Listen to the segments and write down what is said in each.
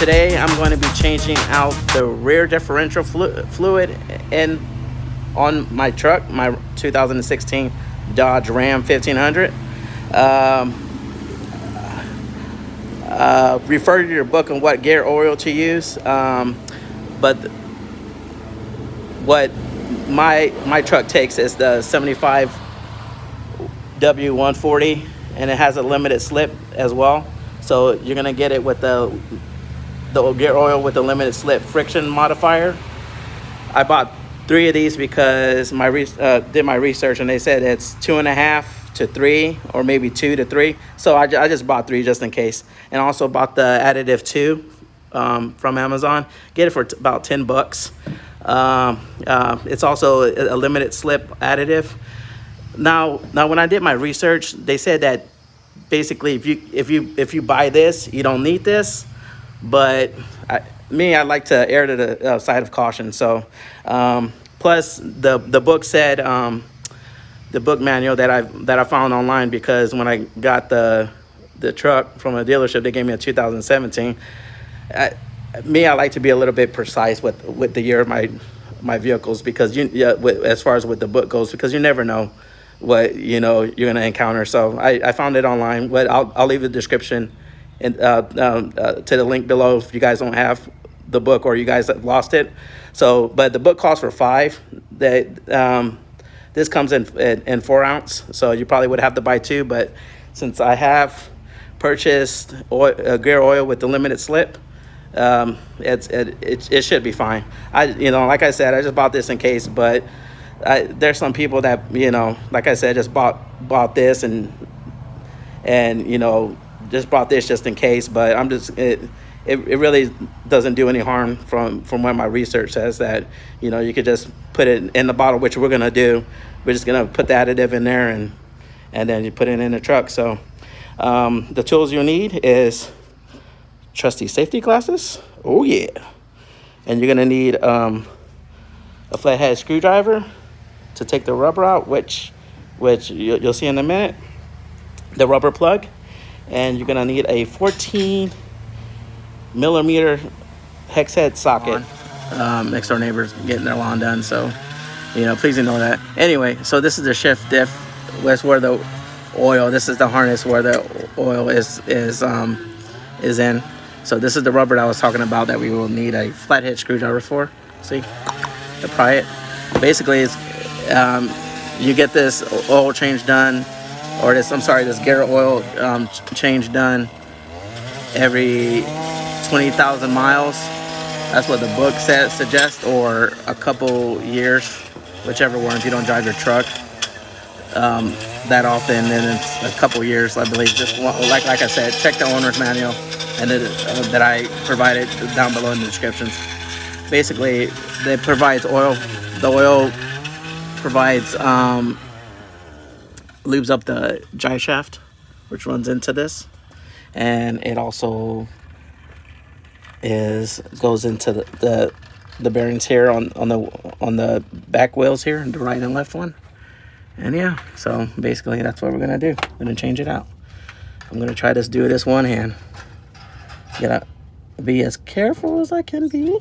today I'm going to be changing out the rear differential fluid on my truck, my 2016 Dodge Ram 1500. Refer to your book on what gear oil to use, but what my truck takes is the 75 W140, and it has a limited slip as well. So you're gonna get it with the gear oil with the limited slip friction modifier. I bought 3 of these because did my research, and they said it's 2.5 to 3, or maybe 2 to 3. So I just bought 3 just in case, and also bought the additive 2 from Amazon. Get it for about $10. It's also a limited slip additive. Now when I did my research, they said that basically if you buy this, you don't need this, but I like to err to the side of caution. So plus the book said, the book manual that I found online, because when I got the truck from a dealership, they gave me a 2017. I like to be a little bit precise with the year of my vehicles, because as far as what the book goes, because you never know what you're going to encounter. So I found it online, but I'll leave the description and to the link below if you guys don't have the book or you guys have lost it. So, but the book calls for 5. This comes in 4 ounce, so you probably would have to buy 2. But since I have purchased gear oil with the limited slip, it should be fine. Like I said, I just bought this in case, but there's some people that like I said, just bought this and just bought this just in case. But I'm just it really doesn't do any harm from what my research says, that you could just put it in the bottle, which we're gonna do. We're just gonna put the additive in there, and then you put it in the truck. So the tools you need is trusty safety glasses. Oh yeah. And you're gonna need a flathead screwdriver to take the rubber out, which you'll see in a minute. The rubber plug, and you're gonna need a 14 millimeter hex head socket. Next door neighbors getting their lawn done, so please ignore that. Anyway, so this is the shift diff. That's where the oil. This is the harness where the oil is in. So this is the rubber that I was talking about that we will need a flathead screwdriver for. See, to pry it. Basically, it's you get this oil change done, or this gear oil change done every 20,000 miles. That's what the book suggests, or a couple years, whichever one. If you don't drive your truck that often, then it's a couple years, I believe. Just like I said, check the owner's manual and that I provided down below in the descriptions. Basically, it provides oil. The oil provides lubes up the drive shaft, which runs into this, and it also goes into the bearings here on the back wheels here, the right and left one. And yeah, so basically that's what we're gonna do. I'm gonna change it out. I'm gonna try to do this one hand. Gotta be as careful as I can be.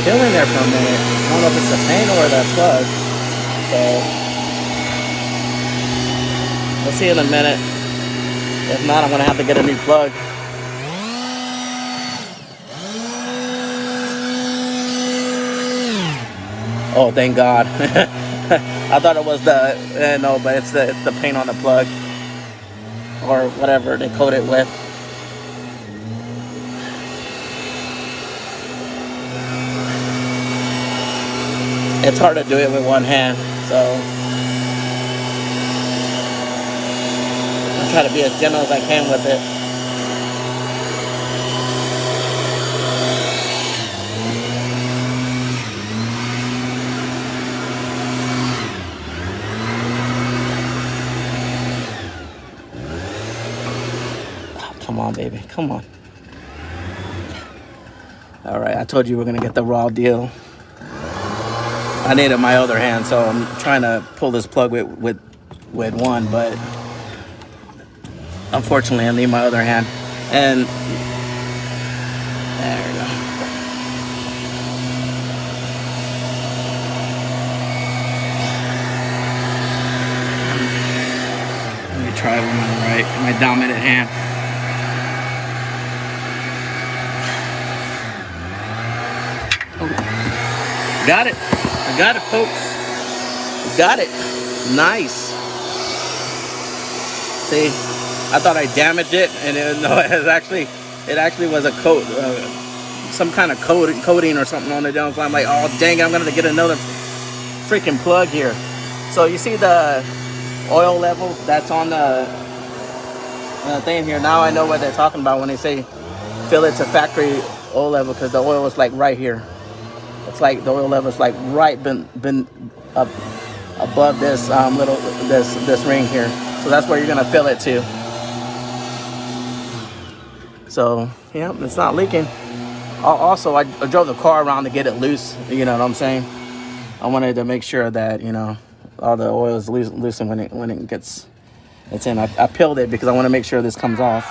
Still in there for a minute. I don't know if it's the paint or the plug. So we'll see in a minute. If not, I'm gonna have to get a new plug. Oh, thank God. I thought it was no, but it's the paint on the plug, or whatever they coat it with. It's hard to do it with one hand, so I'll try to be as gentle as I can with it. Oh, come on, baby, come on. All right, I told you we're gonna get the raw deal. I needed my other hand, so I'm trying to pull this plug with one, but unfortunately I need my other hand. And there we go. Let me try with my dominant hand. Oh. Got it. I got it, folks. Got it. Nice. See, I thought I damaged it, and no, it actually was a coat, some kind of coating or something on the down. So I'm like, oh dang it, I'm gonna get another freaking plug here. So you see the oil level that's on the thing here. Now I know what they're talking about when they say fill it to factory oil level, because the oil is like right here. It's like the oil level is like right been up above this this ring here. So that's where you're gonna fill it to. So yeah, it's not leaking. Also, I drove the car around to get it loose. You know what I'm saying? I wanted to make sure that, you know, all the oil is loosened when it gets it's in. I peeled it because I want to make sure this comes off.